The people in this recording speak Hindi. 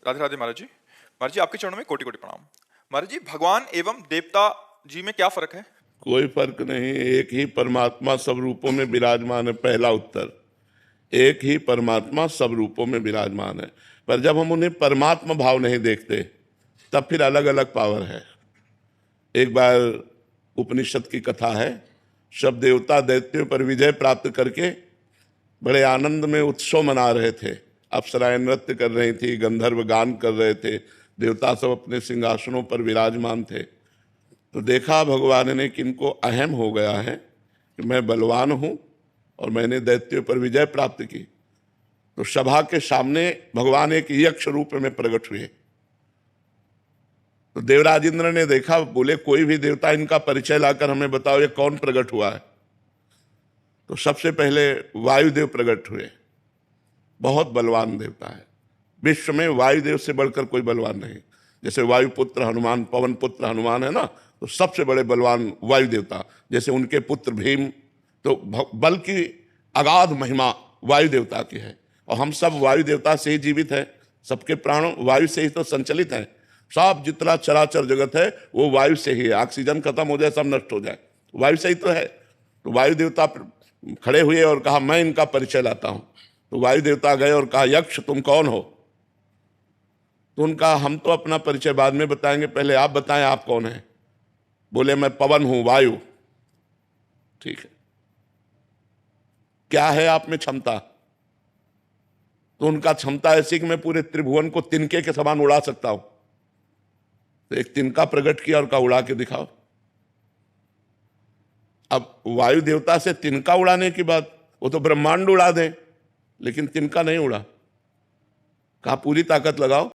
राधे राधे महाराज जी। महाराज जी आपके चरणों में कोटि कोटि प्रणाम। महाराज जी भगवान एवं देवता जी में क्या फर्क है? कोई फर्क नहीं, एक ही परमात्मा सब रूपों में विराजमान है। पहला उत्तर, एक ही परमात्मा सब रूपों में विराजमान है, पर जब हम उन्हें परमात्मा भाव नहीं देखते तब फिर अलग अलग पावर है। एक बार उपनिषद की कथा है, सब देवता दैत्यों पर विजय प्राप्त करके बड़े आनंद में उत्सव मना रहे थे। अप्सराएं नृत्य कर रही थी, गंधर्व गान कर रहे थे, देवता सब अपने सिंहासनों पर विराजमान थे। तो देखा भगवान ने कि इनको अहम हो गया है कि मैं बलवान हूं और मैंने दैत्यों पर विजय प्राप्त की। तो सभा के सामने भगवान एक यक्ष रूप में प्रकट हुए। तो देवराज इंद्र ने देखा, बोले कोई भी देवता इनका परिचय लाकर हमें बताओ, ये कौन प्रकट हुआ है। तो सबसे पहले वायुदेव प्रकट हुए। बहुत बलवान देवता है, विश्व में वायुदेव से बढ़कर कोई बलवान नहीं। जैसे वायुपुत्र हनुमान, पवन पुत्र हनुमान है ना, तो सबसे बड़े बलवान वायु देवता। जैसे उनके पुत्र भीम, तो बल की अगाध महिमा वायु देवता की है। और हम सब वायु देवता से ही जीवित है, सबके प्राण वायु से ही तो संचलित है। सब जितना चराचर जगत है वो वायु से ही है। ऑक्सीजन खत्म हो जाए, सब नष्ट हो जाए, वायु से ही तो है। तो वायु देवता खड़े हुए और कहा मैं इनका परिचय लाता हूं। तो वायु देवता गए और कहा यक्ष तुम कौन हो? तो उनका हम तो अपना परिचय बाद में बताएंगे, पहले आप बताएं आप कौन है। बोले मैं पवन हूं, वायु। ठीक है, क्या है आप में क्षमता? तो उनका क्षमता ऐसी कि मैं पूरे त्रिभुवन को तिनके के समान उड़ा सकता हूं। तो एक तिनका प्रकट किया और कहा उड़ा के दिखाओ। अब वायु देवता से तिनका उड़ाने की बात, वो तो ब्रह्मांड उड़ा दें, लेकिन तिनका नहीं उड़ा। कहा पूरी ताकत लगाओ।